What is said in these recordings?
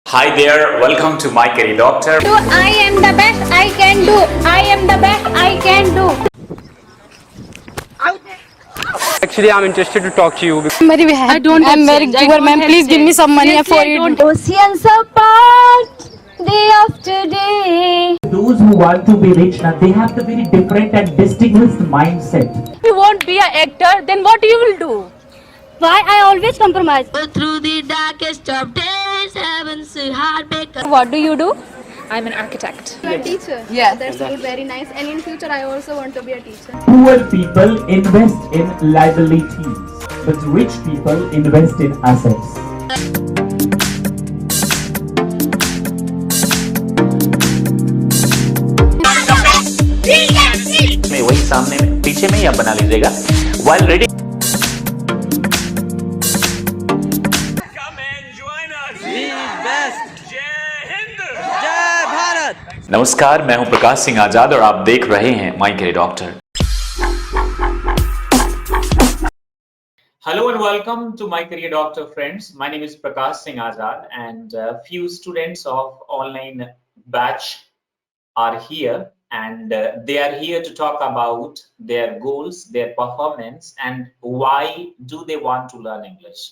Hi there, welcome to My Career Doctor. I am the best I can do. I am the best I can do. Actually, I'm interested to talk to you. I'm very happy. I'm very poor, ma'am. Please give me some money for it. Oceans apart, day after day. Those who want to be rich now, they have the very different and distinguished mindset. If you won't be an actor, then what you will do? Why I always compromise. Through the darkest of days, heaven's heartbreaker. What do you do? I'm an architect. I'm a teacher. Yes. That's good, very nice. And in future, I also want to be a teacher. Poor people invest in liabilities, but rich people invest in assets. में वही सामने में पीछे में ही आप बना लीजिएगा while reading. नमस्कार, मैं हूं प्रकाश सिंह आजाद और आप देख रहे हैं my career doctor. Hello and welcome to My Career Doctor, friends. My name is Prakash Singh Azad, and a few students of online batch are here, and they are here to talk about their goals, their performance, and why do they want to learn English.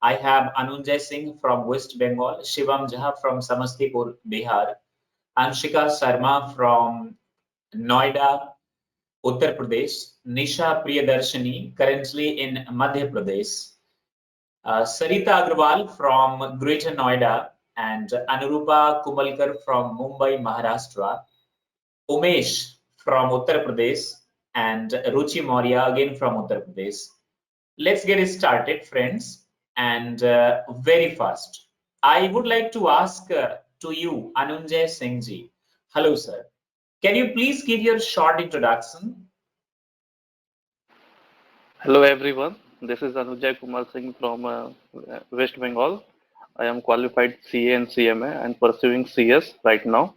I have Anunjay Singh from West Bengal, Shivam Jha from Samastipur, Bihar, Anshika Sharma from Noida, Uttar Pradesh, Nisha Priyadarshini, currently in Madhya Pradesh, Sarita Agrawal from Greater Noida, and Anurupa Kumalkar from Mumbai, Maharashtra, Umesh from Uttar Pradesh, and Ruchi Maurya again from Uttar Pradesh. Let's get started, friends, and very fast. I would like to ask to you, Anunjay Singh ji. Hello, sir. Can you please give your short introduction? Hello everyone, this is Anujay Kumar Singh from West Bengal. I am qualified CA and CMA and pursuing CS right now.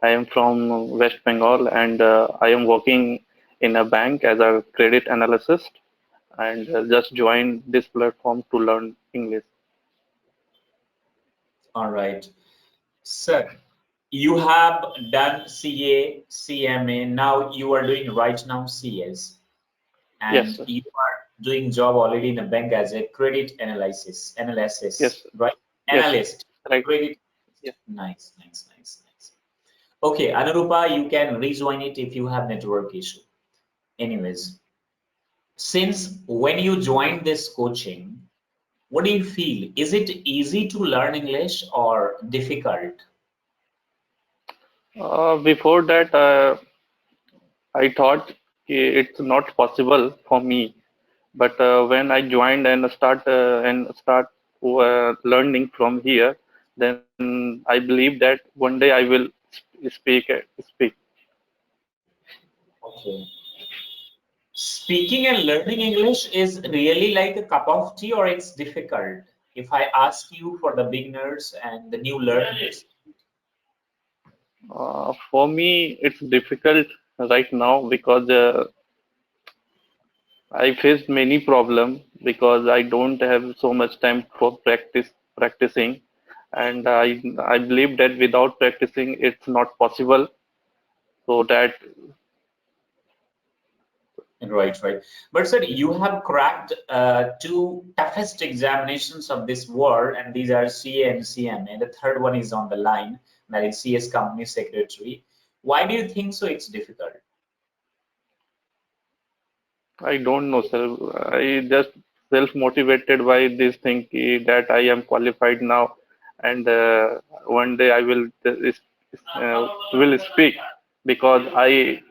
I am from West Bengal and I am working in a bank as a credit analyst and just joined this platform to learn English. All right. Sir, you have done CA, CMA, now you are doing right now CS. And Yes, sir. you are doing job already in a bank as a credit analysis, Yes, right? yes, Analyst, right. credit. Yeah. Nice. Okay, Anurupa, you can rejoin it if you have network issue. Anyways, since when you joined this coaching, what do you feel? Is it easy to learn English or difficult? Before that, I thought it's not possible for me. But when I joined and start learning from here, then I believe that one day I will speak. Okay. Speaking and learning English is really like a cup of tea or it's difficult? If I ask you for the beginners and the new learners. For me, it's difficult right now because I faced many problems because I don't have so much time for practicing, and I believe that without practicing, it's not possible. So that Right. But sir, you have cracked two toughest examinations of this world, and these are CA and CMA. The third one is on the line, that is CS Company Secretary. Why do you think so it's difficult? I don't know, sir. I just self-motivated by this thing that I am qualified now, and one day I will speak because I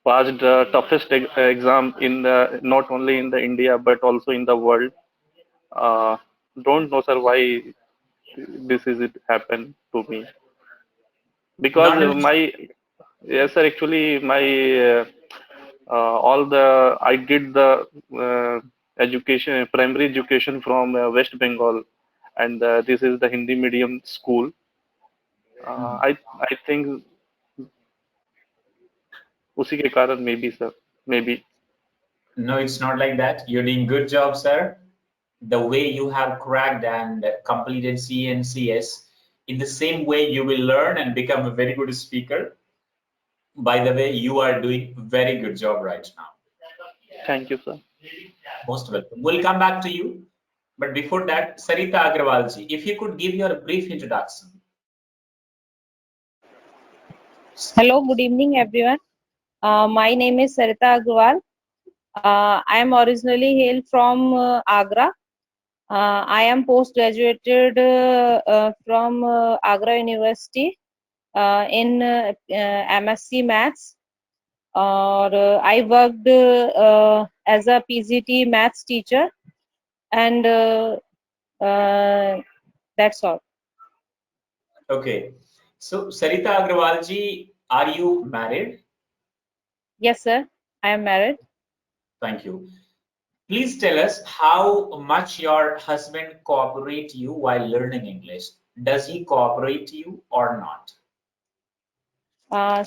passed the toughest exam in the not only in the India but also in the world. Uh, don't know, sir, why this is it happened to me because Not an my yes, sir. Actually, my all the I did the education, primary education from West Bengal, and this is the Hindi medium school. I think उसी के कारण maybe sir, maybe. No, it's not like that. You're doing good job, sir. The way you have cracked and completed C and CS, In the same way, you will learn and become a very good speaker. By the way, you are doing very good job right now. Thank you, sir. Most welcome. We'll come back to you. But before that, Sarita Agrawal ji, if you could give your brief introduction. Hello, good evening, everyone. My name is Sarita Agrawal. I am originally hailed from Agra. I am post-graduated from Agra University in MSc Maths. I worked as a PGT Maths teacher, and that's all. Okay. So, Sarita Agrawal ji, are you married? Yes, sir. I am married. Thank you. Please tell us how much your husband cooperate you while learning English. Does he cooperate you or not?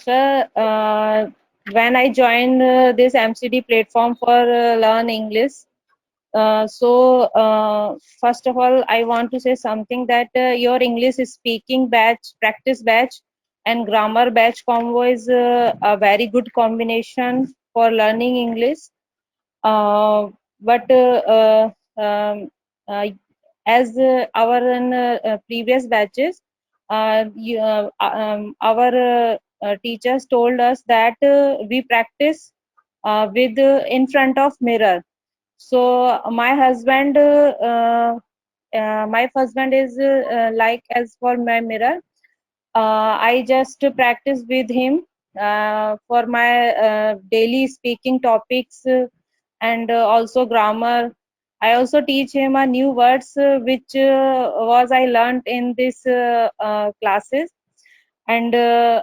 Sir, when I joined this MCD platform for Learn English, first of all, I want to say something that your English speaking batch, practice batch, and grammar batch combo is a very good combination for learning English. But as our previous batches, our teachers told us that we practice with in front of mirror. So my husband is like as for my mirror. I just practice with him for my daily speaking topics and also grammar. I also teach him a new words which was I learned in this classes, and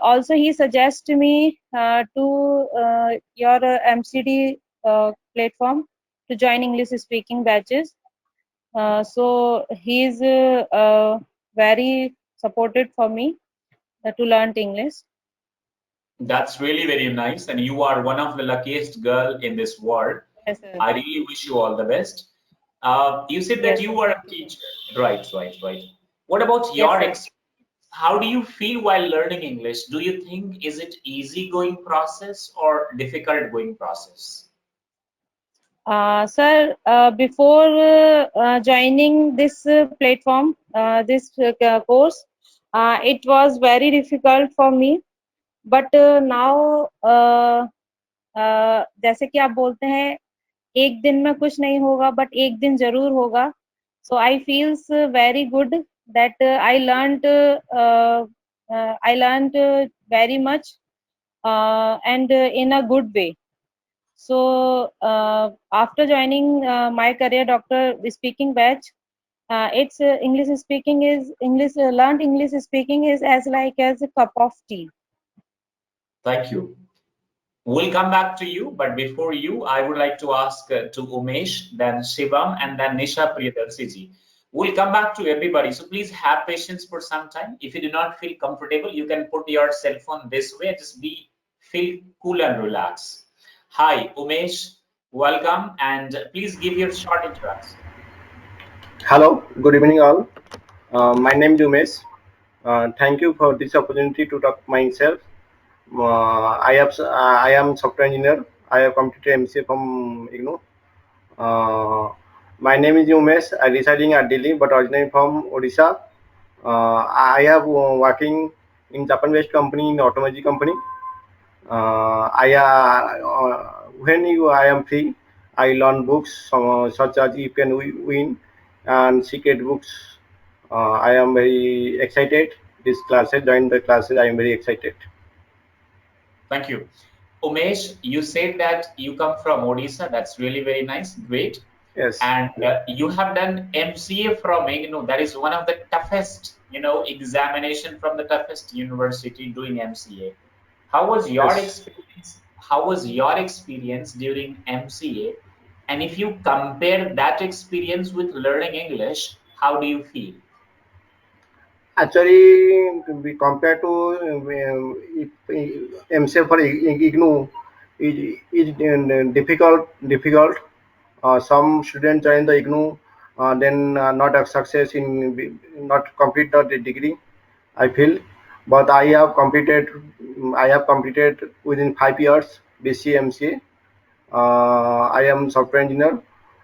also he suggests me to your MCD platform to join English speaking batches. So he is very supported for me to learn English. That's really very nice, and you are one of the luckiest girl in this world. Yes, sir. I really wish you all the best. You said that Yes, you sir. are a teacher, right? What about Yes, your sir. experience? How do you feel while learning English? Do you think is it easy going process or difficult going process? Sir, before joining this platform, this course, it was very difficult for me. But now, जैसे कि आप बोलते हैं, एक दिन में कुछ नहीं होगा, but एक दिन जरूर होगा. So I feels very good that I learned very much and in a good way. So after joining my career doctor speaking batch, it's learned English speaking is as like as a cup of tea. Thank you. We'll come back to you, but before you, I would like to ask to Umesh, then Shivam, and then Nisha Priyadarshi ji. We'll come back to everybody, so please have patience for some time. If you do not feel comfortable, you can put your cell phone this way. Just feel cool and relax. Hi, Umesh. Welcome, and please give your short introduction. Hello, good evening all. My name is Umesh. Thank you for this opportunity to talk myself. I am software engineer. I have completed MCA from IGNOU. My name is Umesh. I residing at Delhi, but originally from Odisha. I have working in Japan-based company in automotive company. I am free, I learn books such as You Can Win and Secret Books. I am very excited. This classes, join the classes. I am very excited. Thank you. Umesh, you said that you come from Odisha. That's really very nice. Great. Yes. And you have done MCA from IGNOU. That is one of the toughest, examination from the toughest university doing MCA. How was your experience? How was your experience during MCA? And if you compare that experience with learning English, how do you feel? Actually, we compare to MCA for IGNOU is difficult. Some students join the IGNOU, then not have success in not complete the degree. I feel, but I have completed within 5 years BCA MCA. I am software engineer,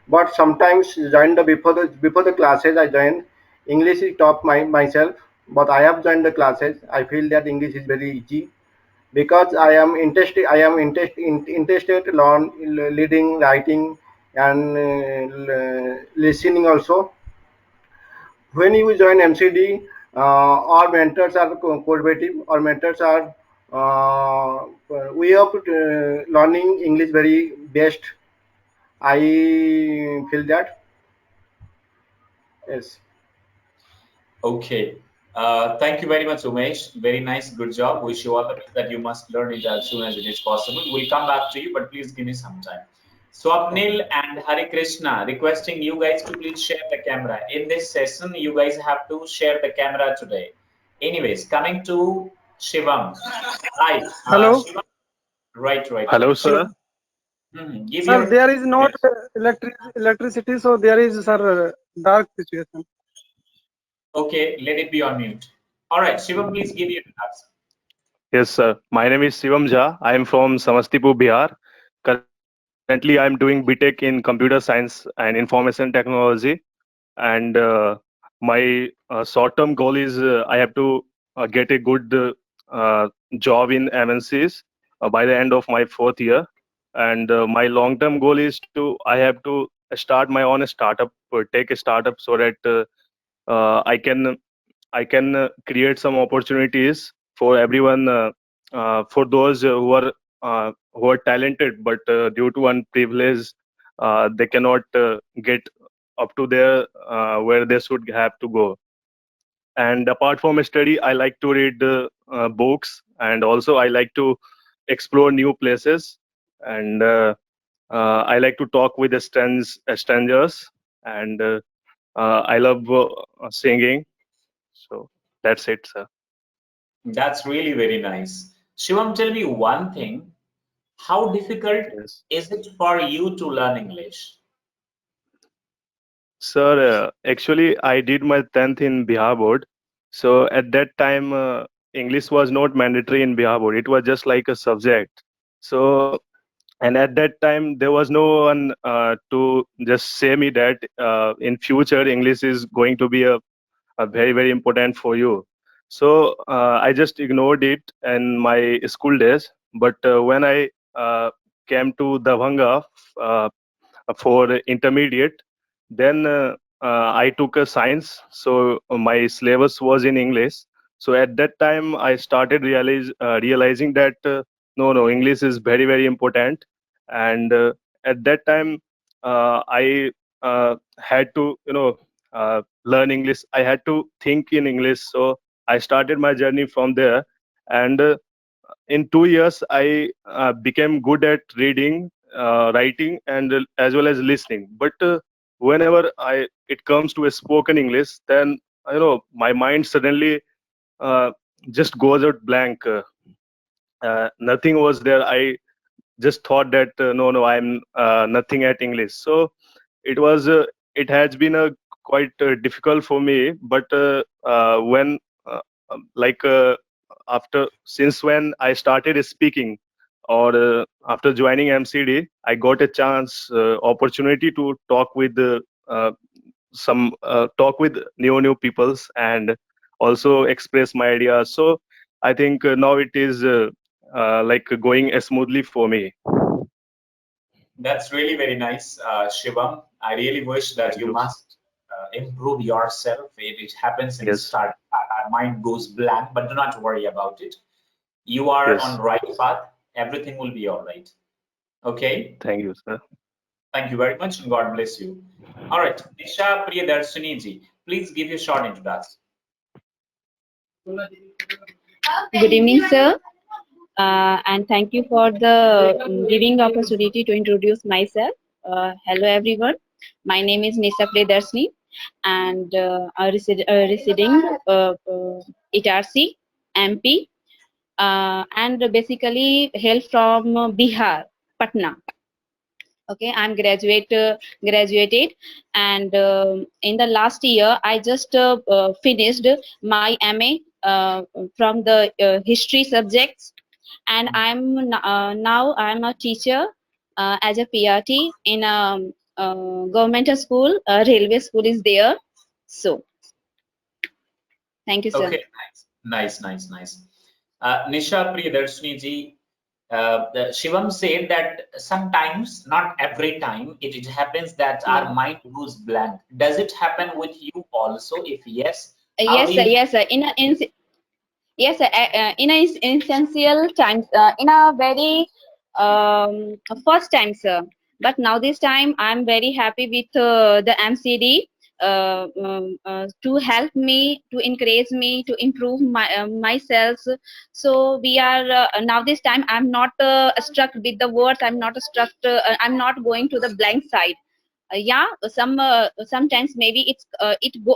but sometimes join the before the classes I join English is top myself, but I have joined the classes. I feel that English is very easy because I am interested learn reading, writing, and listening also. When you join MCD, our mentors are collaborative. Our mentors are we have learning English very best. I feel that. Yes. Okay. Thank you very much, Umesh. Very nice. Good job. Wish you all the best that you must learn it as soon as it is possible. We'll come back to you, but please give me some time. Swapnil and Hari Krishna, requesting you guys to please share the camera. In this session, you guys have to share the camera today. Anyways, coming to Shivam. Hi. Hello. Shivam. Right. Hello, sir. Shivam, give Sir, your... there is not electricity, so there is, sir, dark situation. Okay, let it be on mute. All right, Shivam, please give your answer. Yes, sir. My name is Shivam Jha. I am from Samastipur, Bihar. Currently, I am doing BTech in Computer Science and Information Technology. And my short-term goal is I have to get a good job in MNCs by the end of my 4th year. And my long-term goal is I have to start my own startup, take a startup so that I can create some opportunities for everyone, for those who are talented, but due to unprivilege, they cannot get up to their where they should have to go. And apart from study, I like to read books, and also I like to explore new places, and I like to talk with strangers, and I love singing. So that's it, sir. That's really very nice. Shivam, tell me one thing. How difficult Yes. is it for you to learn English? Sir, actually, I did my 10th in Bihar board. So at that time, English was not mandatory in Bihar board. It was just like a subject. So, and at that time, there was no one to just say me that in future, English is going to be a very, very important for you. So I just ignored it in my school days. But when I came to Dabhanga uh, for intermediate, then I took a science, so my syllabus was in English. So at that time, I started realizing that no, English is very, very important. And at that time, I had to, learn English. I had to think in English. So I started my journey from there. And in 2 years, I became good at reading, writing, and as well as listening. But whenever it comes to a spoken English, then my mind suddenly uh, just goes out blank. Nothing was there. I just thought that no, I'm nothing at English. So it was it has been a quite difficult for me. But when like after since when I started speaking, or after joining MCD, I got a chance, opportunity to talk with some talk with new peoples, and also express my ideas. So I think now it is like going smoothly for me. That's really very nice, Shivam. I really wish that Thank you you. must improve yourself. It happens in Yes. start, our mind goes blank, but do not worry about it. You are on Yes. the right path. Everything will be all right. Okay. Thank you, sir. Thank you very much, and God bless you. All right, Nisha Priyadarshini ji, please give your short introduction. Good evening, sir, and thank you for the giving opportunity to introduce myself. Hello, everyone. My name is Nisa Priyadarshini, and I residing Itarsi, MP, and basically hail from Bihar, Patna. Okay, I'm graduated, and in the last year I just finished my MA from the history subjects, and now I'm a teacher as a PRT in a government school. Railway school is there. So thank you, sir. Okay, nice. Nisha Priyadarshini ji, Shivam said that sometimes, not every time, it happens that our mind goes blank. Does it happen with you also? If yes, how Yes, do sir. you? Yes, sir. Yes, sir. In a essential times, in a very first time, sir. But now this time, I'm very happy with the MCD to help me, to encourage me, to improve myself. So we are now this time. I'm not struck with the words. I'm not struck. I'm not going to the blank side. Yeah, sometimes maybe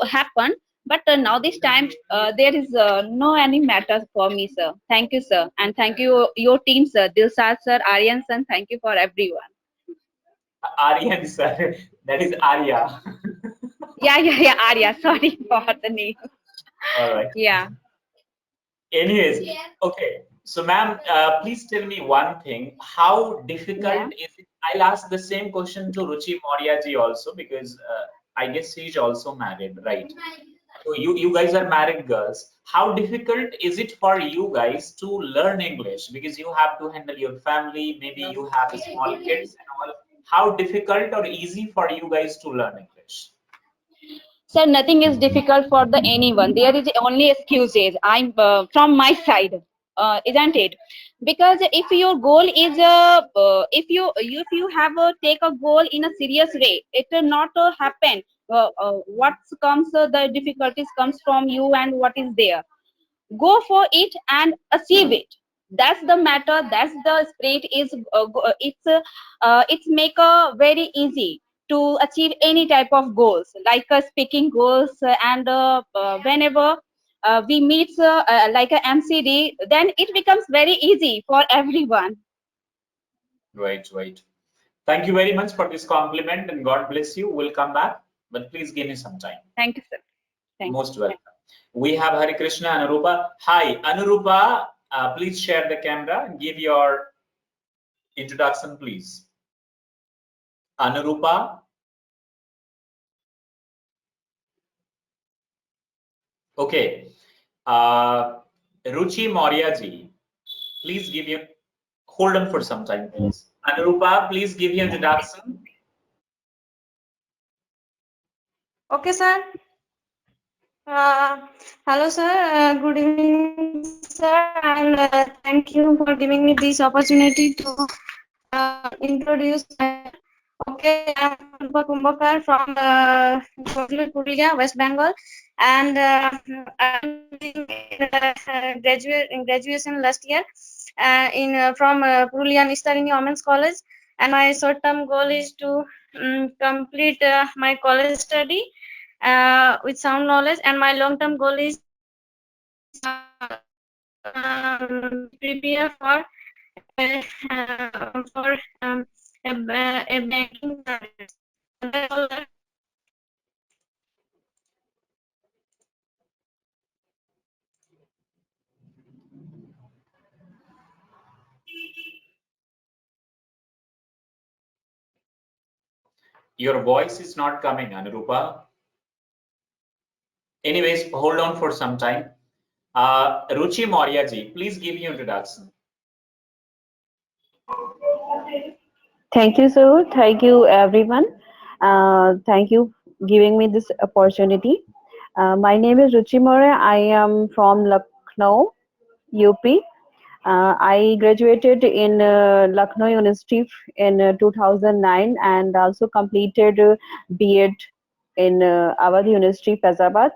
happen, but now this time there is no any matter for me, sir. Thank you, sir, and thank you your team, sir. Dilsad sir, Aryan sir, thank you for everyone. Aryan sir, that is Arya. Yeah, Arya. Sorry for the name. All right. Yeah. Anyways, okay. So, ma'am, please tell me one thing. How difficult is it? I'll ask the same question to Ruchi Maurya ji also, because I guess she's also married, right? So you guys are married girls. How difficult is it for you guys to learn English? Because you have to handle your family, maybe you have small kids and all. How difficult or easy for you guys to learn English? Sir, nothing is difficult for the anyone. There is only excuses. I'm from my side, isn't it? Because if your goal is if you have take a goal in a serious way, it will not happen. What comes the difficulties comes from you and what is there. Go for it and achieve it. That's the matter. That's the spirit. Is it's make a very easy to achieve any type of goals, like speaking goals, and whenever we meet like a MCD, then it becomes very easy for everyone. Right. Thank you very much for this compliment and God bless you. We'll come back, but please give me some time. Thank you, sir. Most welcome. We have Hari Krishna Anurupa. Hi, Anurupa, please share the camera and give your introduction, please. Anurupa. Okay. Ruchi Maurya ji, please give your, hold on for some time, please. Anurupa, please give your introduction. Okay, sir. Hello, sir. Good evening, sir, and thank you for giving me this opportunity to introduce myself. Okay, I'm Anurupa Kumbhakar from Purulia, West Bengal, and I'm in graduation last year from Purulia Nistarini Women's College, and my short-term goal is to complete my college study with sound knowledge, and my long-term goal is prepare for a banking service. That's all. Your voice is not coming, Anurupa. Anyways, hold on for some time. Ruchi Maurya ji, please give your introduction. Thank you, sir. Thank you, everyone. Thank you giving me this opportunity. My name is Ruchi Maurya. I am from Lucknow, UP. I graduated in Lucknow University in 2009 and also completed B.Ed in Awadh University, Faizabad.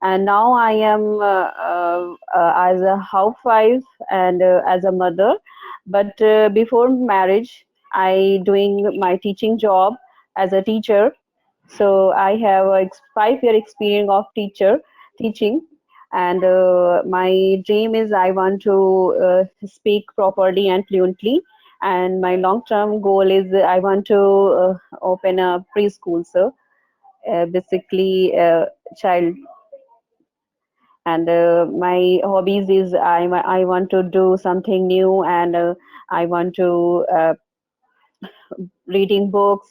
And now I am as a housewife and as a mother. But before marriage, I doing my teaching job as a teacher. So I have a 5-year experience of teaching, and my dream is I want to speak properly and fluently. And my long-term goal is I want to open a preschool, so basically child. And my hobbies is I want to do something new, and I want to reading books,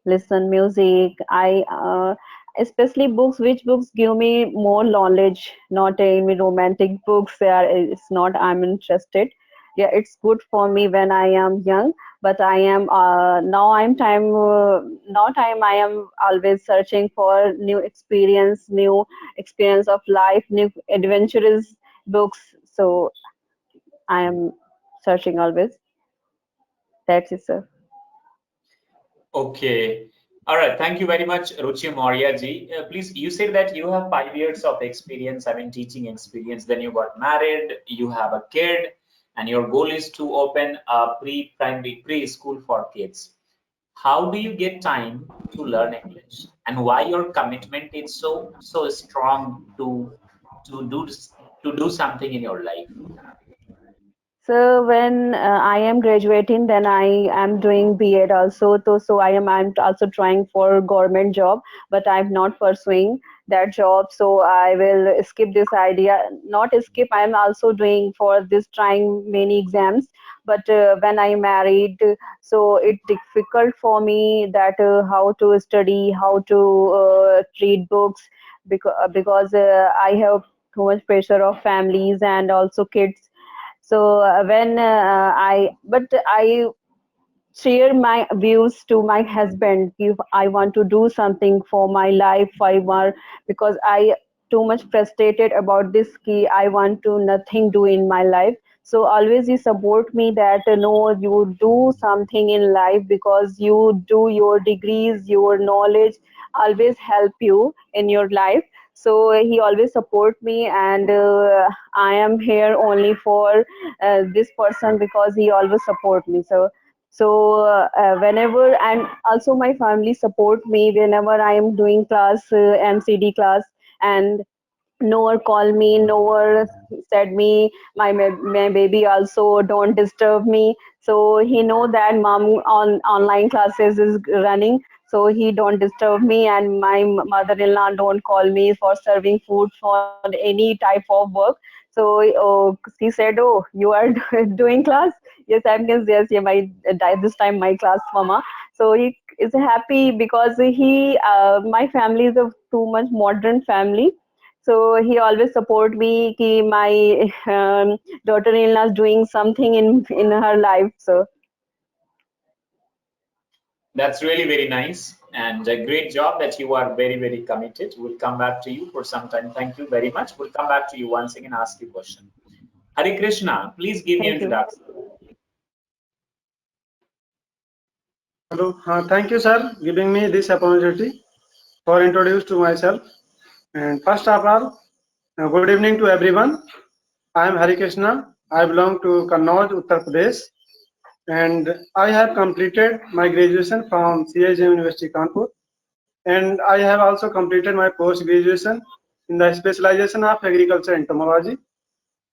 listen music. I especially books, which books give me more knowledge, not any romantic books. It's not I'm interested. Yeah, it's good for me when I am young, but I am now time I am always searching for new experience of life, new adventurous books. So I am searching always. That's it, sir. Okay. All right. Thank you very much, Ruchi Maurya ji. Please, you said that you have 5 years of experience, I mean, teaching experience. Then you got married, you have a kid, and your goal is to open a pre-primary preschool for kids. How do you get time to learn English, and why your commitment is so strong to do to do something in your life? So when I am graduating, then I am doing B.Ed also. I'm also trying for government job, but I'm not pursuing that job. So I will skip this idea. Not skip. I am also doing for this trying many exams. But when I married, so it's difficult for me that how to study, how to read books, because I have too much pressure of families and also kids. So when I share my views to my husband if I want to do something for my life. I want, because I too much frustrated about this key. I want to nothing do in my life. So always he support me that no, you do something in life, because you do your degrees, your knowledge always help you in your life. So he always support me, and I am here only for this person, because he always support me. Whenever, and also my family support me whenever I am doing class, MCD class, and no one call me, no one said me my baby also don't disturb me. So he know that mom on online classes is running, so he don't disturb me, and my mother-in-law don't call me for serving food for any type of work. So he said, oh, you are doing class? Yes, I'm yes, yeah, my this time my class, mama. So he is happy, because he my family is a too much modern family. So he always support me ki my daughter-in-law is doing something in her life. So That's really very nice, and a great job that you are very committed. We'll come back to you for some time. Thank you very much. We'll come back to you once again, ask you a question. Hare Krishna, please give me thank you. introduction. Hello. Thank you, sir, giving me this opportunity for introduce to myself. And first of all, good evening to everyone. I am Hari Krishna. I belong to Kannauj, Uttar Pradesh, and I have completed my graduation from CIJ University, Kanpur, and I have also completed my post graduation in the specialization of agriculture and entomology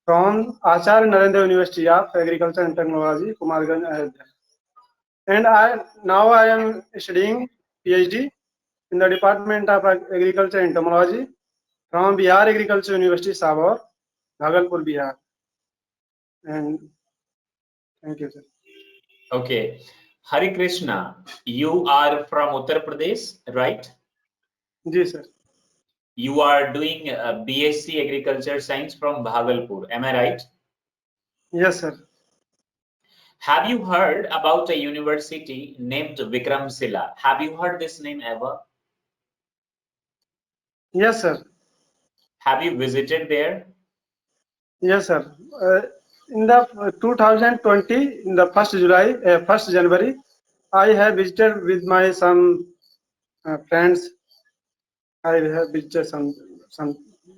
from Acharya Narendra University of Agriculture and Technology, Kumarganj, Ayodhya. And I am studying PhD in the Department of Agriculture and Entomology from Bihar Agriculture University, Sabor, Bhagalpur, Bihar. And thank you, sir. Okay. Hare Krishna, you are from Uttar Pradesh, right? Yes, sir. You are doing BSc Agriculture Science from Bhagalpur. Am I right? Yes, sir. Have you heard about a university named Vikramshila? Have you heard this name ever? Yes, sir. Have you visited there? Yes, sir. In the 2020, in the 1st July, 1st January, I have visited with my some friends. I have visited some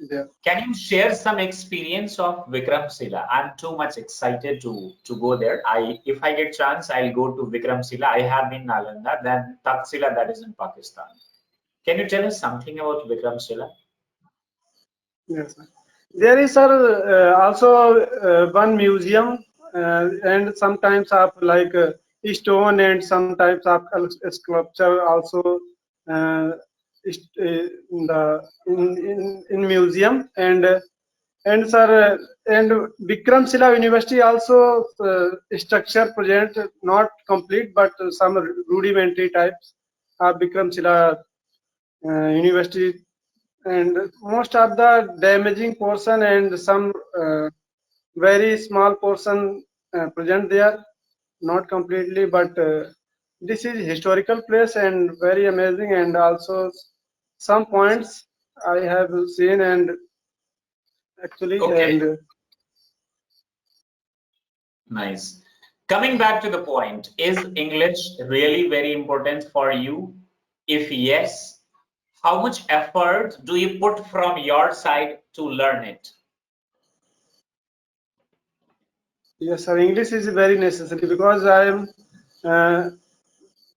there. Can you share some experience of Vikramshila? I'm too much excited to go there. If I get chance, I'll go to Vikramshila. I have been Nalanda, then Taxila, that is in Pakistan. Can you tell us something about Vikramshila? Yes, sir. There is, sir, also one museum, and sometimes of like stone and some types of sculpture also in the in museum, and And sir, and Vikramshila University also structure present not complete but some rudimentary types of Vikramshila University, and most of the damaging portion and some very small portion present there, not completely, but this is historical place and very amazing, and also some points I have seen and actually Okay, and nice. Coming back to the point, is English really very important for you? If yes, how much effort do you put from your side to learn it? yes, sir, English is very necessary because I am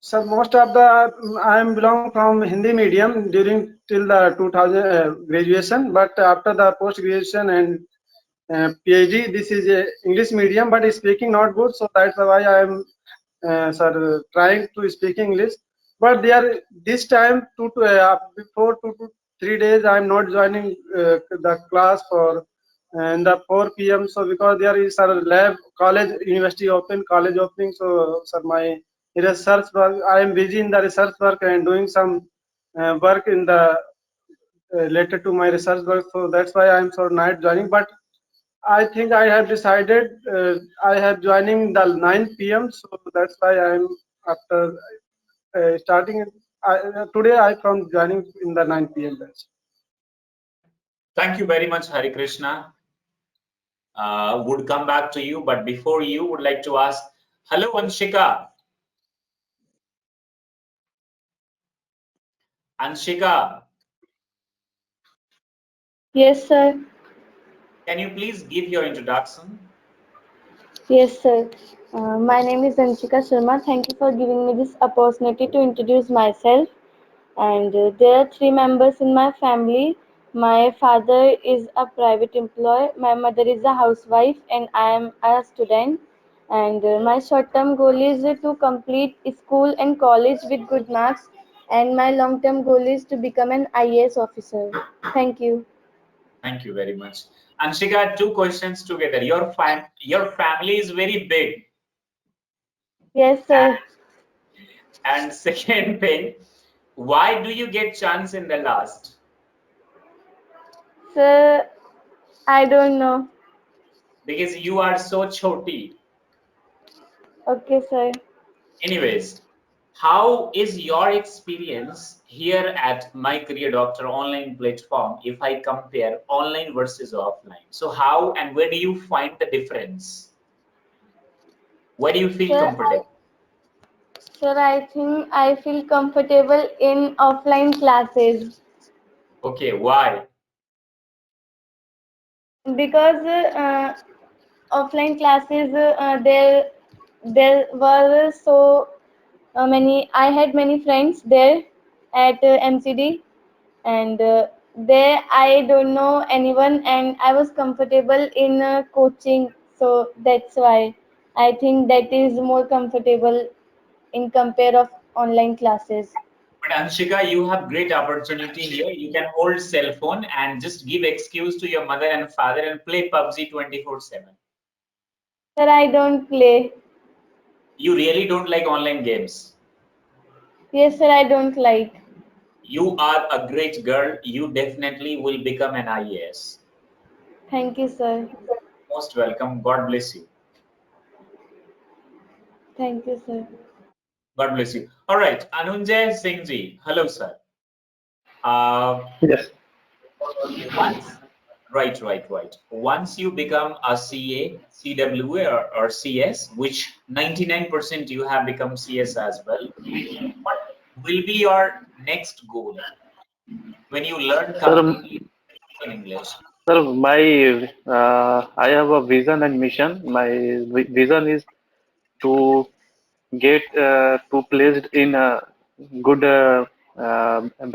sir, most of the I am belong from Hindi medium during till the 2000 graduation, but after the post graduation and PhD, this is a English medium, but speaking not good, so that's why I am sir trying to speak English. But there this time before 2 to 3 days I am not joining the class for in the 4 p.m. So because there is sir lab college university open college opening, so sir my research work I am busy in the research work and doing some work in the related to my research work, so that's why I am so not joining. But I think I have decided I have joining the 9 p.m. So that's why I'm after starting. Today I from joining in the 9 p.m. batch. Thank you very much, Hari Krishna. Would come back to you, but before you, would like to ask, hello, Anshika. Anshika, Yes, sir. can you please give your introduction? Yes, sir. My name is Anshika Sharma. Thank you for giving me this opportunity to introduce myself. And there are three members in my family. My father is a private employee, my mother is a housewife, and I am a student. And my short-term goal is to complete school and college with good marks. And my long-term goal is to become an IAS officer. Thank you. Thank you very much. Anshika, two questions together. Your family is very big. Yes, sir. And second thing, why do you get chance in the last? Sir, I don't know. Because you are so choti. Okay, sir. Anyways, how is your experience here at My Career Doctor online platform if I compare online versus offline? So how and where do you find the difference? Where do you feel Sir, comfortable? I think I feel comfortable in offline classes Okay, why? because offline classes there were so many. I had many friends there at MCD, and there I don't know anyone, and I was comfortable in coaching. So that's why I think that is more comfortable in compare of online classes. But Anshika, you have great opportunity here. You can hold cell phone and just give excuse to your mother and father and play PUBG 24/7. Sir, I don't play. You really don't like online games. Yes, sir, I don't like. You are a great girl. You definitely will become an IAS. Thank you, sir. Most welcome. God bless you. Thank you, sir. God bless you. All right, Anunjay Singh ji. Hello, sir. Uh, Yes. once, right. Once you become a CA, CWA, or CS, which 99% you have become CS as well, what will be your next goal when you learn Sir, completely in English? sir, I have a vision and mission. My vision is to get to placed in a good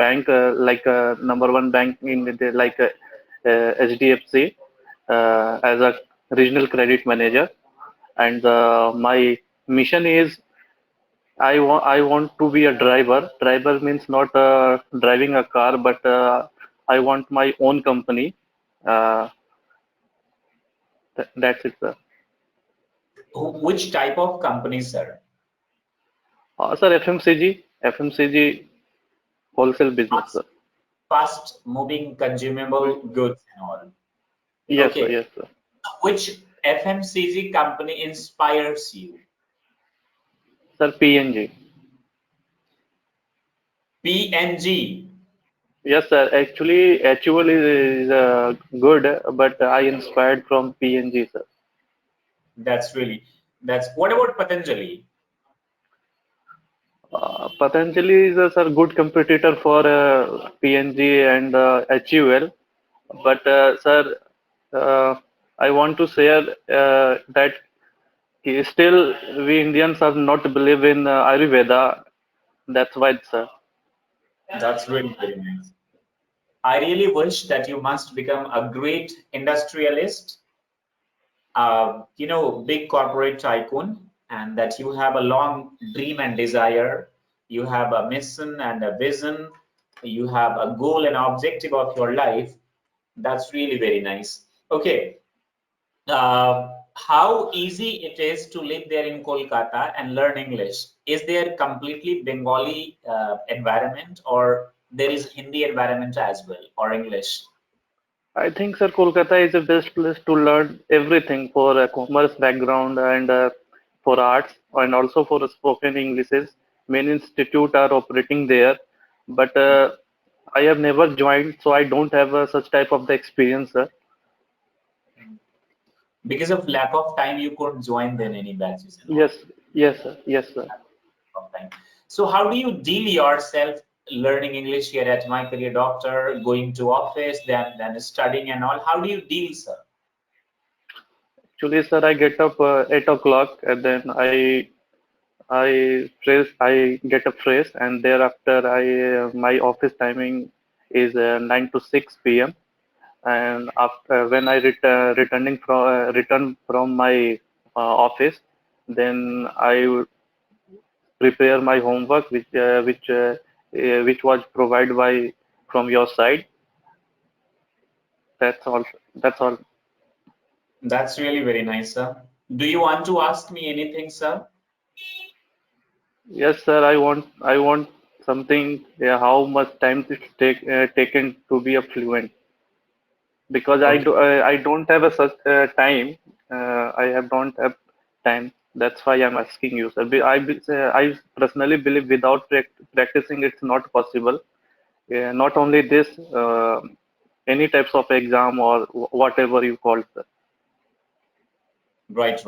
bank, like number one bank in the, like HDFC, as a regional credit manager. And my mission is I want to be a driver. Driver means not driving a car, but I want my own company. Uh, That's it, sir. Which type of company, sir? Sir, FMCG wholesale business, sir. Fast moving consumable goods and all. Yes, Okay. sir. Yes, sir. Which FMCG company inspires you? Sir, PNG. PNG. Yes, sir. Actually, HUL is good, but I inspired from PNG, sir. That's what about Patanjali? Patanjali is a sir, good competitor for PNG and HUL, but sir, I want to share that still we Indians are not believe in Ayurveda. That's why, sir. That's really very nice. I really wish that you must become a great industrialist, big corporate tycoon, and that you have a long dream and desire. You have a mission and a vision. You have a goal and objective of your life. That's really very nice. Okay. How easy it is to live there in Kolkata and learn English? Is there completely Bengali environment, or there is Hindi environment as well, or English? I think, sir, Kolkata is the best place to learn everything for a commerce background and for arts and also for spoken Englishes. Many institute are operating there, but I have never joined, so I don't have such type of the experience, sir. Because of lack of time, you couldn't join then any batches. Yes, yes, sir. Yes, sir. So how do you deal yourself learning English here at My Career Doctor, going to office, then studying and all? How do you deal, sir? Actually, sir, I get up 8 o'clock and then I get up fresh, and thereafter my office timing is 9 to 6 p.m. And after when I return from my office, then I would prepare my homework, which was provided by from your side. That's all. That's all. That's really very nice, sir. Do you want to ask me anything, sir? Yes, sir. I want something. Yeah, how much time it taken to be a fluent? Because I don't have a such time. I have don't have time. That's why I'm asking you, sir. I personally believe without practicing, it's not possible. Not only this, any types of exam or whatever you call, sir. Right.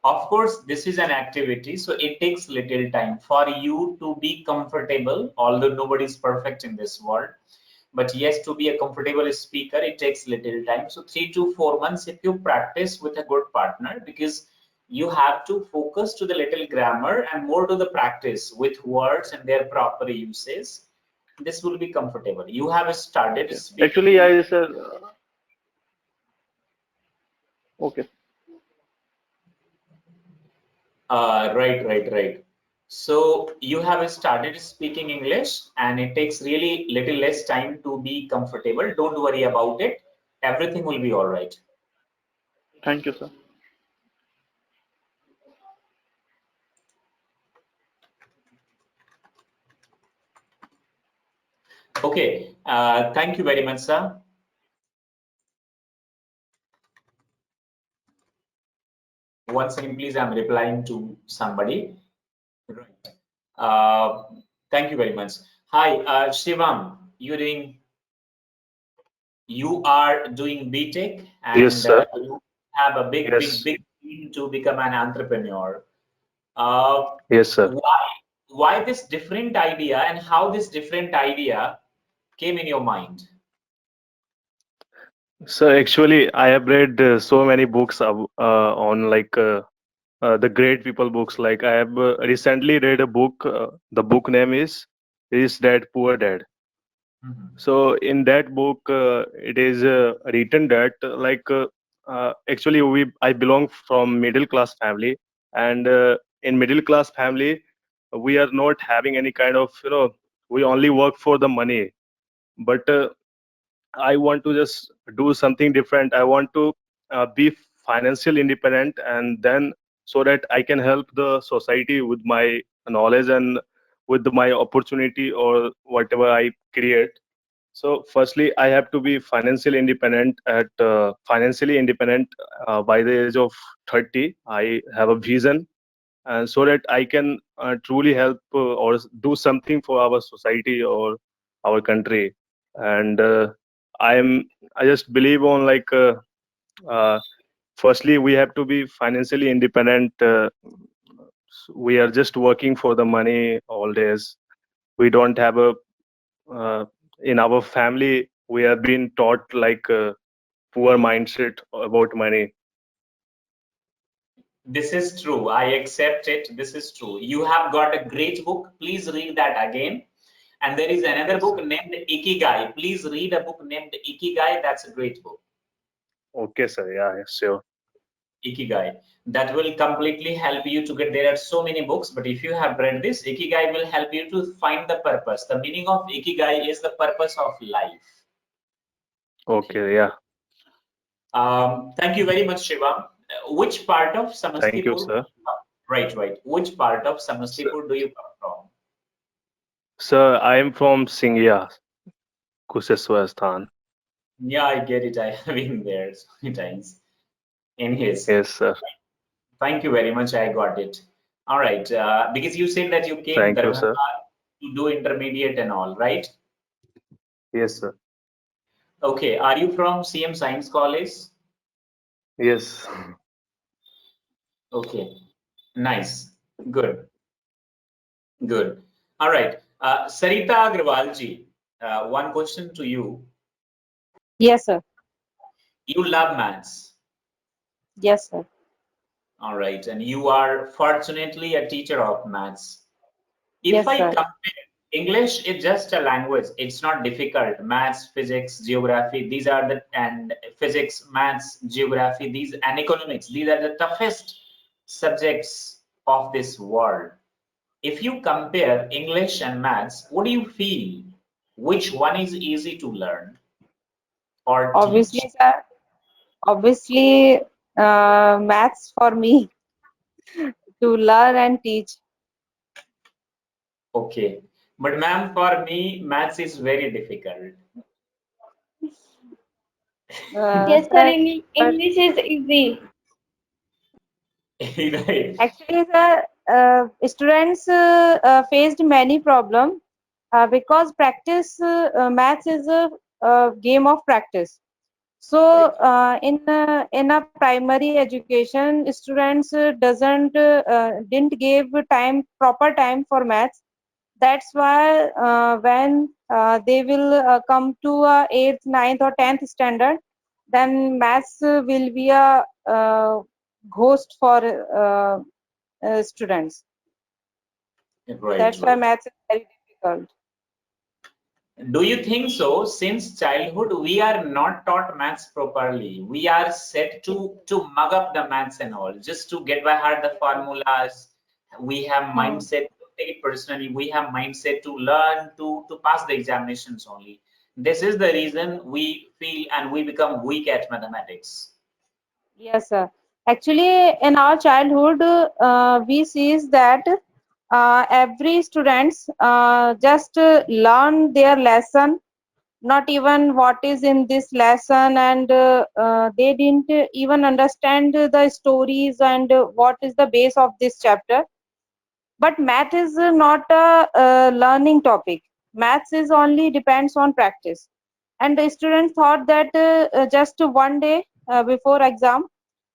Of course, this is an activity, so it takes little time for you to be comfortable, although nobody is perfect in this world. But yes, to be a comfortable speaker, it takes little time. So 3 to 4 months if you practice with a good partner, because you have to focus to the little grammar and more to the practice with words and their proper uses. This will be comfortable. You have started speaking. Actually, I said, okay. Right. So you have started speaking English and it takes really little less time to be comfortable. Don't worry about it. Everything will be all right. Thank you, sir. Okay. Thank you very much, sir. One second, please. I'm replying to somebody. Right. Thank you very much. Hi, Shivam. You are doing BTech and Yes, sir. you have a big dream to become an entrepreneur. Yes, sir. Why this different idea and how this different idea came in your mind? So actually, I have read so many books on the great people books. Like I have recently read a book. The book name is Rich Dad Poor Dad. So in that book, it is written that actually I belong from middle class family, and in middle class family, we are not having any kind of we only work for the money, but I want to just do something different. I want to be financial independent, and then so that I can help the society with my knowledge and with my opportunity or whatever I create. So firstly, I have to be financially independent by the age of 30. I have a vision, and so that I can truly help or do something for our society or our country. And I just believe on like uh, firstly we have to be financially independent. We are just working for the money all days. We don't have a in our family we have been taught like a poor mindset about money. This is true. I accept it. This is true. You have got a great book. Please read that again. And there is another book named Ikigai. Please read a book named Ikigai. That's a great book. Okay, sir. Yeah, sure. Ikigai. That will completely help you to get. There are so many books, but if you have read this, Ikigai will help you to find the purpose. The meaning of Ikigai is the purpose of life. Okay, yeah. Thank you very much, Shivam. Which part of Samastipur? Thank you, sir. Right. Which part of Samastipur do you come from? Sir, I am from Singya, Kuseswasthan. Yeah, I get it. I have been there so many times in his. Yes, sir. Thank you very much. I got it. All right. Because you said that you came Thank you, Darbhanga sir. to do intermediate and all, right? Yes, sir. Okay. Are you from CM Science College? Yes. Okay. Nice. Good. Good. All right. Sarita Agrawal ji, one question to you. Yes, sir. You love maths. Yes, sir. All right. And you are fortunately a teacher of maths. If Yes, I sir. compare, English is just a language. It's not difficult. Maths, physics, geography, these are the, and physics, maths, geography, these, and economics, these are the toughest subjects of this world. If you compare English and maths, what do you feel? Which one is easy to learn or Obviously, teach? sir. Obviously, maths for me to learn and teach. Okay. But ma'am, for me, maths is very difficult. Yes, sir. Sir, English is easy. Right. actually, sir, students faced many problems because practice maths is a game of practice. So in a primary education, students didn't give proper time for maths. That's why when they will come to 8th, 9th, or 10th standard, then maths will be a ghost for students. Right, That's why right. maths is very difficult. Do you think so? Since childhood, we are not taught maths properly. We are set to mug up the maths and all, just to get by heart the formulas. We have mindset to take it personally. We have mindset to learn to pass the examinations only. This is the reason we feel and we become weak at mathematics. Yes, sir. Actually, in our childhood, we see that every students just learn their lesson, not even what is in this lesson, and they didn't even understand the stories and what is the base of this chapter. But math is not a learning topic. Maths is only depends on practice. And the students thought that just one day before exam,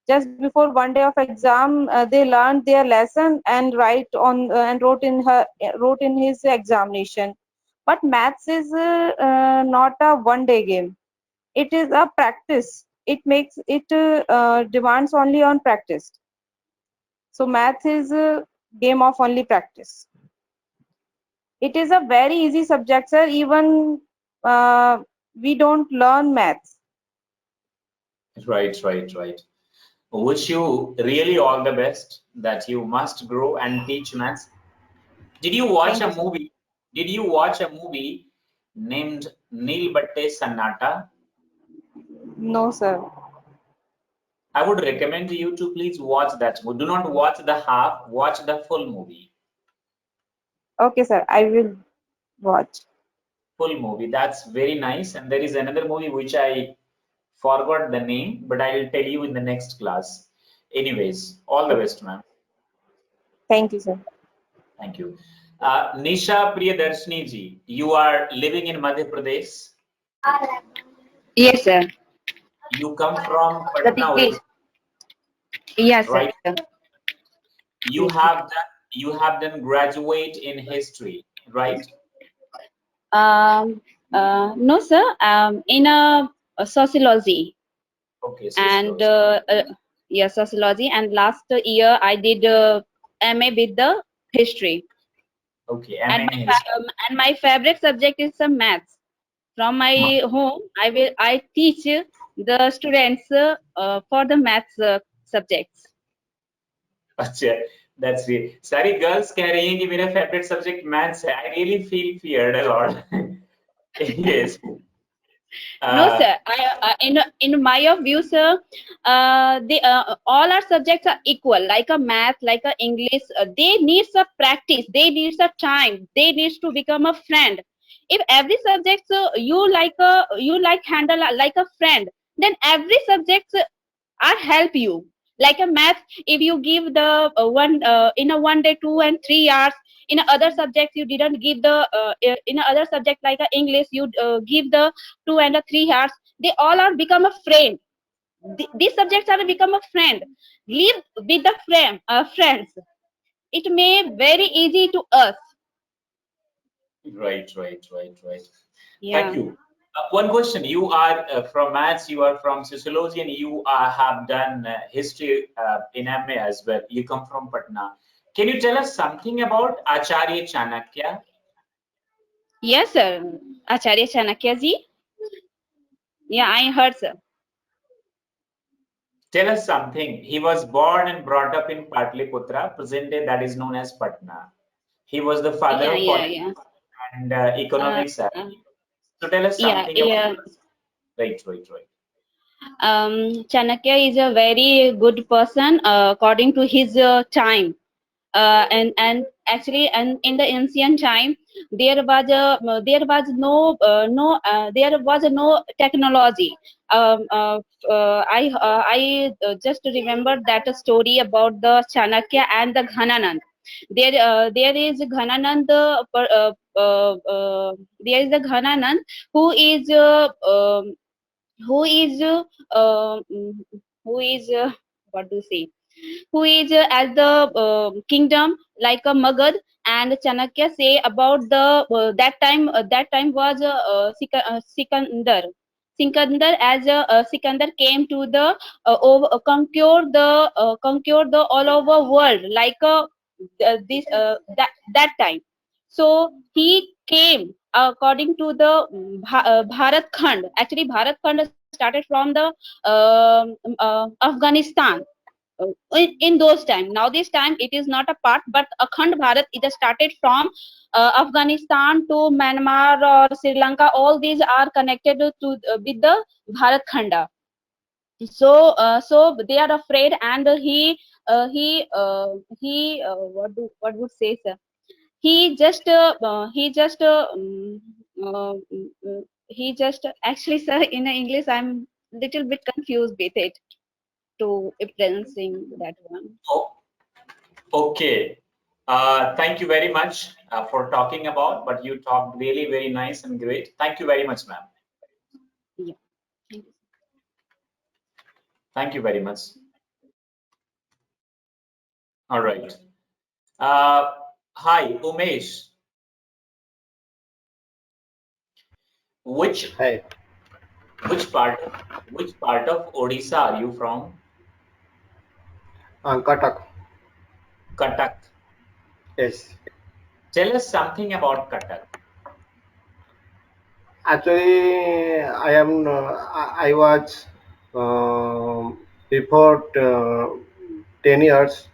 just before one day of exam, they learned their lesson and wrote in his examination. But maths is not a one day game. It is a practice. It demands only on practice. So math is a game of only practice. It is a very easy subject, sir. Even we don't learn maths. Right. Wish you really all the best that you must grow and teach maths. Did you watch Thank a you, sir. movie? Did you watch a movie named Neel Batte Sannata? No, sir. I would recommend you to please watch that. Do not watch the half, watch the full movie. Okay, sir. I will watch. Full movie. That's very nice. And there is another movie which I forgot the name, but I'll tell you in the next class. Anyways, all the best, ma'am. Thank you, sir. Thank you. Nisha Priyadarshini ji, you are living in Madhya Pradesh. Yes, sir. You come from The Patna, degree. Yes, sir. right? You have done graduate in history, right? No, sir. In a sociology. Okay, And sociology. yeah, sociology. And last year I did MA with the history. Okay, And MA in history. and my favorite subject is some maths. From my home, I teach the students for the maths subjects. अच्छा, that's it. सारी girls कह रही हैं कि मेरा favorite subject maths है. I really feel feared a lot. Yes. No, sir. In my view, sir, all our subjects are equal. Like a math, like a English, they need some practice. They need some time. They need to become a friend. If every subject you like handle like a friend, then every subject are help you. Like a math, if you give the one in a 1 day 2 and 3 hours, in other subjects you didn't give the in other subject like a English you give the 2 and a 3 hours, they all are become a friend. These subjects are become a friend. Live with the friends. It may very easy to us. Right. Yeah. Thank you. One question. You are from maths, you are from sociology, and you have done history in MA as well. You come from Patna. Can you tell us something about Acharya Chanakya? Yes, sir. Acharya Chanakya ji. Yeah, I heard, sir. Tell us something. He was born and brought up in Patliputra, present day that is known as Patna. He was the father of politics and economics. So tell us something about this. Right. Chanakya is a very good person according to his time. And actually, and in the ancient time, there was no technology. I just remember that story about the Chanakya and the Ghananand. There is Ghananand. There is the Ghananand who is who is who is what do you say, who is at the kingdom like a Magad. And Chanakya say about the that time was Sikandar, as Sikandar came to the conquer the all over world like this that time. So he came according to the Bharat Khand. Actually, Bharat Khand started from the Afghanistan in those time. Now this time it is not a part, but Akhand Bharat is started from Afghanistan to Myanmar or Sri Lanka. All these are connected to with the Bharat Khanda. So they are afraid, and what would say, sir? He just uh, he just actually, sir, in English I'm little bit confused with it to pronouncing that one. Oh, okay. Thank you very much for talking about, but you talked really very nice and great. Thank you very much, ma'am. Yeah. Thank you. Thank you very much. All right. Hi, Umesh. Which part of Odisha are you from? Cuttack. Cuttack. Yes. Tell us something about Cuttack. Actually, I was before 10 years.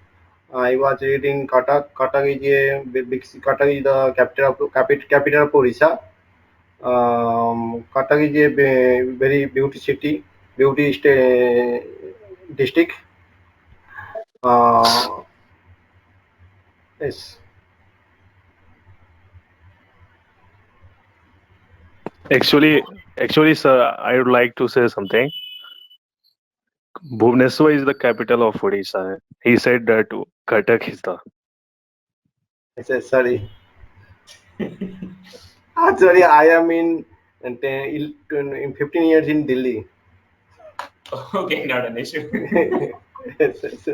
I was reading Cuttack. Cuttack is the capital of Odisha. Cuttack is a very beauty city, beauty district. Uh, yes. Actually, sir, I would like to say something. Bhubaneswar is the capital of Odisha. He said that Cuttack is the. I said sorry. Sorry, I am in 15 years in Delhi. Okay, not an issue. Yes, yes.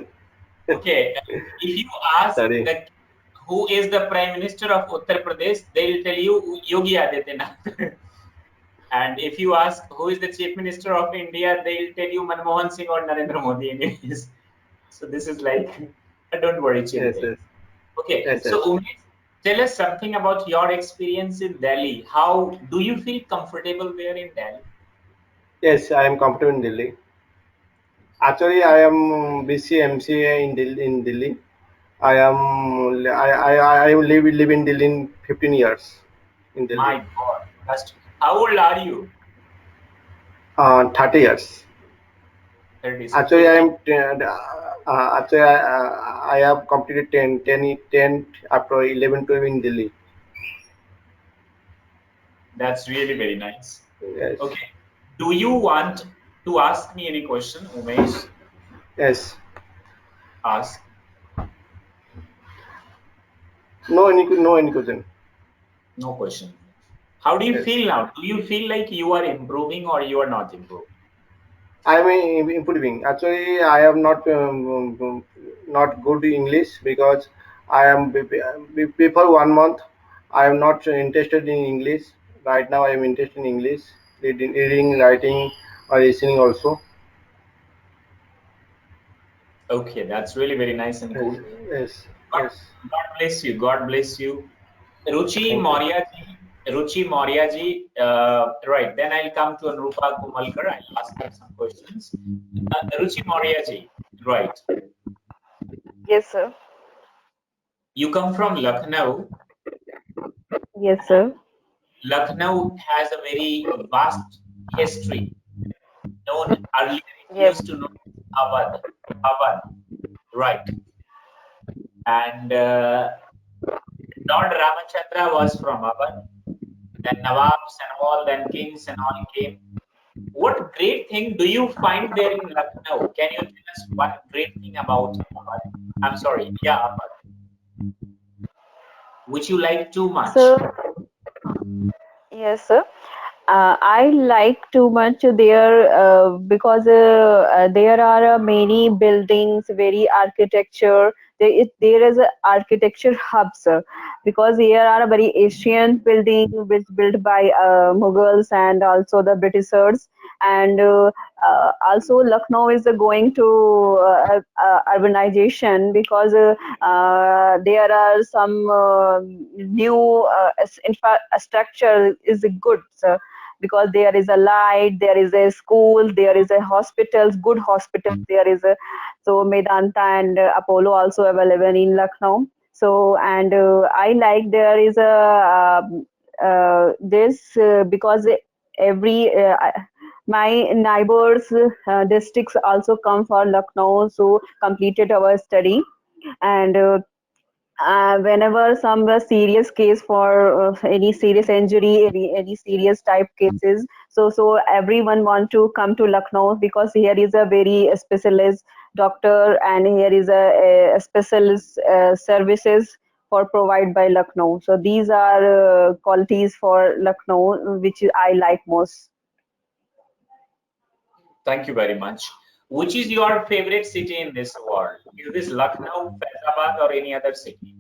Okay, if you ask Sorry. that who is the Prime Minister of Uttar Pradesh, they'll tell you Yogi Adityanath. And if you ask who is the Chief Minister of India, they'll tell you Manmohan Singh or Narendra Modi anyways. So this is like, don't worry, chill. Yes, yes. Okay, Yes, so yes. Umesh, tell us something about your experience in Delhi. How do you feel comfortable there in Delhi? Yes, I am comfortable in Delhi. Actually, I am BC MCA in Delhi. I live in Delhi in 15 years in Delhi. My God, how old are you? 30 years. 30. Actually, I have completed 10 after 11, 12 in Delhi. That's really very nice. Yes. Okay. Do you want to ask me any question, Umesh? Yes. Ask. No any question. No question. How do you Yes. feel now? Do you feel like you are improving or you are not improving? I am improving. Actually, I am not good English because I am before 1 month. I am not interested in English. Right now, I am interested in English, reading, writing, or listening also. Okay, that's really very nice and cool. Yes. God, God bless you. God bless you. Ruchi Thank you. Maurya ji. Ruchi Maurya ji. Right. Then I'll come to Anurupa Kumalkar. I'll ask her some questions. Ruchi Maurya ji. Right. Yes, sir. You come from Lucknow. Yes, sir. Lucknow has a very vast history. Known earlier, it Yes. used to know Awadh. Awadh. Right. And Lord Ramachandra was from Awadh. Then Nawabs and all, then kings and all came. What great thing do you find there in Lucknow? Can you tell us one great thing about Awadh? I'm sorry, yeah, Awadh. Which you like too much? So, yes, sir. I like too much there because there are many buildings, very architecture. There is a architecture hub, sir, because here are very ancient buildings which built by Mughals and also the Britishers, and also Lucknow is going to urbanization because there are some new infrastructure is good, sir, because there is a light, there is a school, there is a hospitals, good hospitals, there is a so Medanta and Apollo also available in Lucknow. So and I like there is a this because every my neighbors districts also come for Lucknow, so completed our study and. Whenever some serious case for any serious injury, any serious type cases, so everyone want to come to Lucknow because here is a very specialist doctor and here is a specialist services for provided by Lucknow. So these are qualities for Lucknow which I like most. Thank you very much. Which is your favorite city in this world? Is this Lucknow, Faizabad, or any other city?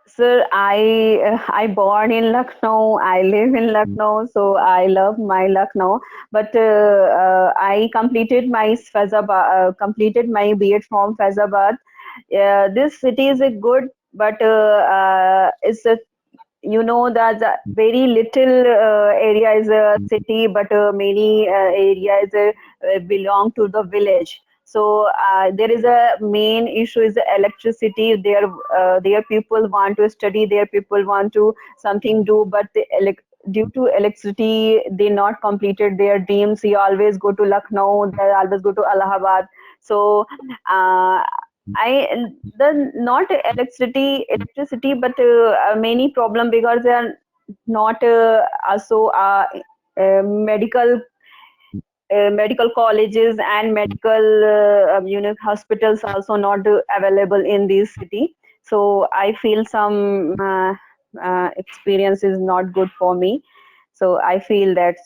Sir, I born in Lucknow. I live in Lucknow, so I love my Lucknow. But I completed my completed my B.Ed from Faizabad. This city is a good, but it's a that the very little area is a city, but many areas belong to the village. So there is a main issue is the electricity. Their people want to study, their people want to something do, but due to electricity, they not completed their dreams. He always go to Lucknow, they always go to Allahabad. So I the not electricity, but many problem because they are not also medical colleges and medical hospitals also not available in this city. So I feel some experience is not good for me. So I feel that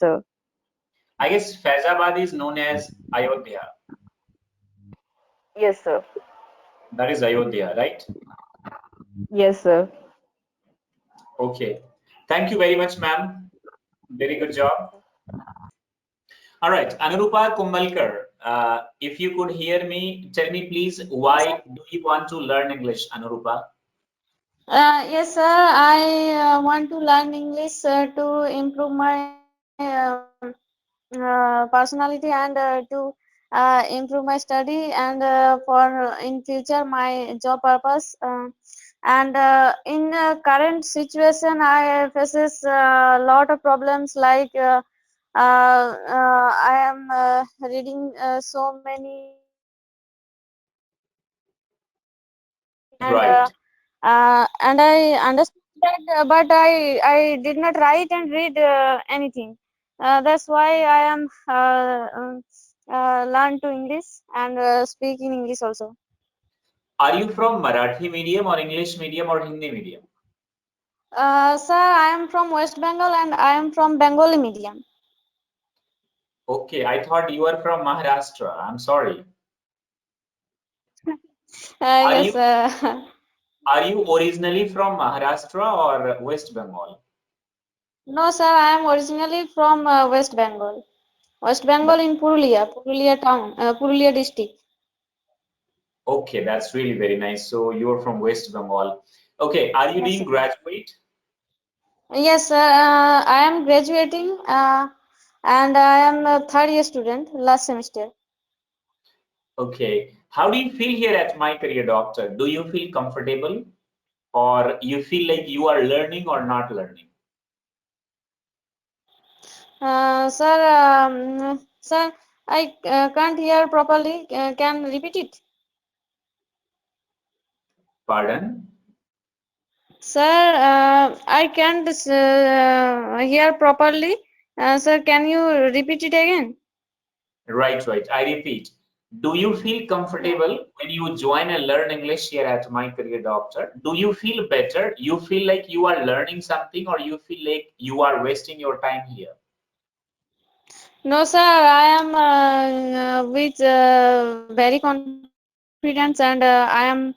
I guess Faizabad is known as Ayodhya. yes, sir. That is Ayodhya, right? Yes, sir. Okay. Thank you very much, ma'am. Very good job. All right, Anurupa Kumbalkar, if you could hear me, tell me please, why do you want to learn English, Anurupa? Yes, sir. I want to learn English to improve my personality and to improve my study and for in future my job purpose. And in current situation, I faces a lot of problems like I am reading so many and Right. and I understand that, but I did not write and read anything. That's why I am learn to English and speak in English also. Are you from Marathi medium or English medium or Hindi medium? Sir, I am from West Bengal and I am from Bengali medium. Okay, I thought you were from Maharashtra. I'm sorry. Are Yes. you are you originally from Maharashtra or West Bengal? No, sir, I am originally from West Bengal. West Bengal in Purulia town, Purulia district. Okay, that's really very nice. So you're from West Bengal. Okay, are you Yes, doing sir. graduate? Yes, sir, I am graduating and I am a third year student, last semester. Okay, how do you feel here at My Career Doctor? Do you feel comfortable or you feel like you are learning or not learning? Sir, I can't hear properly. Can repeat it? Pardon? Sir, I can't hear properly. Sir, can you repeat it again? Right, right. I repeat. Do you feel comfortable when you join and learn English here at My Career Doctor? Do you feel better? You feel like you are learning something or you feel like you are wasting your time here? No, sir, I am with very confidence and I am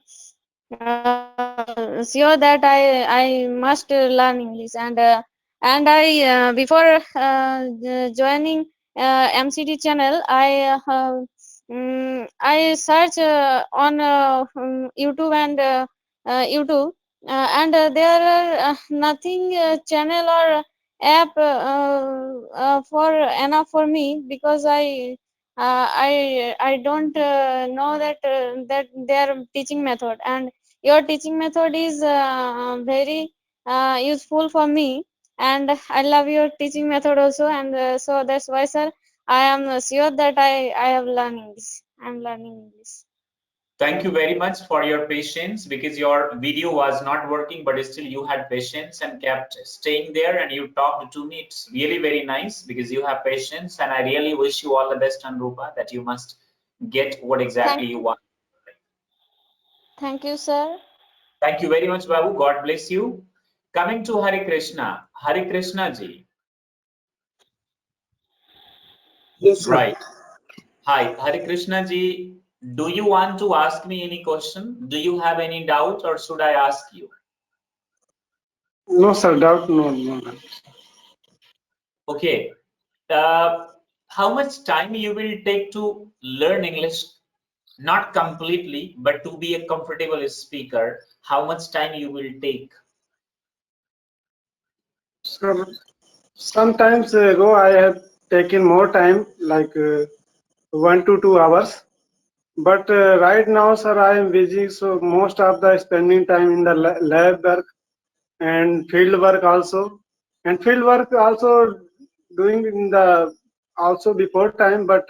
sure that I must learn English and I before joining MCD channel I search on YouTube and YouTube and there are nothing channel or app for enough for me because I don't know that their teaching method and your teaching method is very useful for me and I love your teaching method also and so that's why, sir, I am sure that I have learning this. I'm learning English. Thank you very much for your patience because your video was not working, but still you had patience and kept staying there and you talked to me. It's really very nice because you have patience and I really wish you all the best, Anurupa, that you must get what exactly you want. Thank you, sir. Thank you very much, Babu. God bless you. Coming to Hare Krishna. Hare Krishna ji. Yes, sir. Right. Hi, Hare Krishna ji. Do you want to ask me any question? Do you have any doubt or should I ask you? No, sir. Doubt, no. Okay. How much time you will take to learn English? Not completely, but to be a comfortable speaker, how much time you will take? Sir, sometimes ago I have taken more time, like 1 to 2 hours. But right now, sir, I am busy, so most of the spending time in the lab work and field work also. and field work also doing in the also before time, but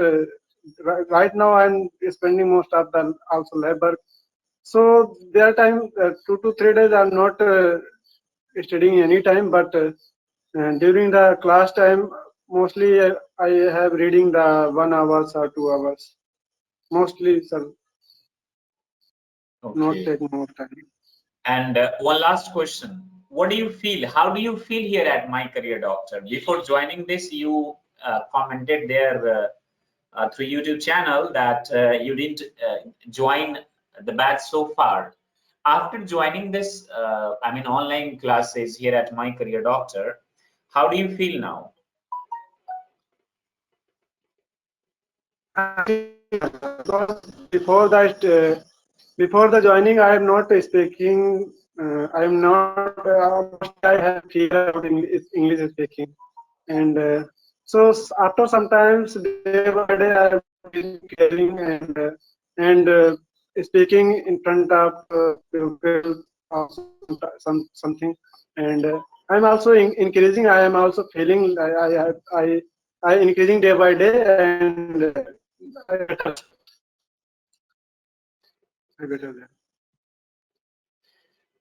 right now I'm spending most of the also lab work. So there time 2 to 3 days I'm not studying any time, but during the class time mostly I have reading the 1 hours or 2 hours mostly, sir. Not Okay. taking more time. And one last question. What do you feel? How do you feel here at My Career Doctor? Before joining this, you commented there through YouTube channel that you didn't join the batch so far. After joining this, online classes here at My Career Doctor, how do you feel now? Before that, before the joining, I am not speaking. I am not. I have fear about English speaking, and so after sometimes day by day, I am caring and speaking in front of people, something, and I'm also increasing. I am also feeling. I increasing day by day, and I better there.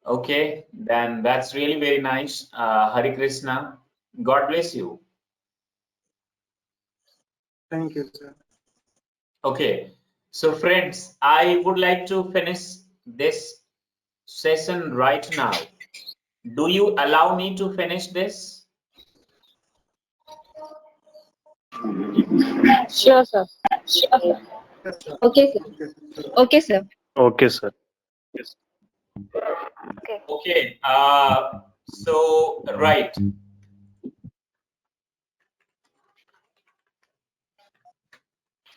Okay, then that's really very nice. Hari Krishna, God bless you. Thank you, sir. Okay, so friends, I would like to finish this session right now. Do you allow me to finish this? Sure, sir. Okay, sir. Okay, sir. Okay, sir. Yes. Okay, so right.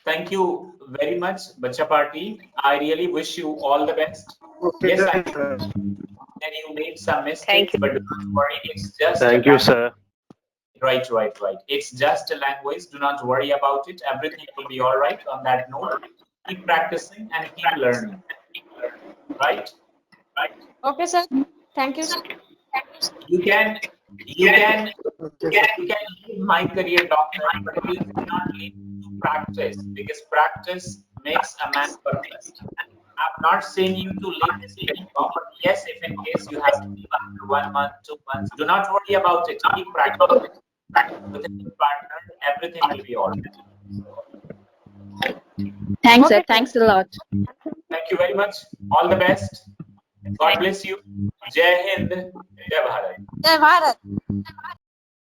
Thank you very much, Bacha Party. I really wish you all the best. Okay, Yes, I thank you. and you made some mistakes, but do not worry. It's just Thank a you, sir. Right. It's just a language. Do not worry about it. Everything will be all right on that note. Keep practicing and keep learning. Right? Okay, sir. Thank you, sir. You can leave My Career Doctor, but please do not leave to practice, because practice makes a man perfect. I'm not saying you to leave this job, but yes, if in case you have to leave after 1 month, 2 months, do not worry about it. Keep practicing with a good partner. Everything will be all right. Thanks, sir. Thanks a lot. Thank you very much. All the best. God bless you. Jai Hind. Jai Bharat. Jai Bharat.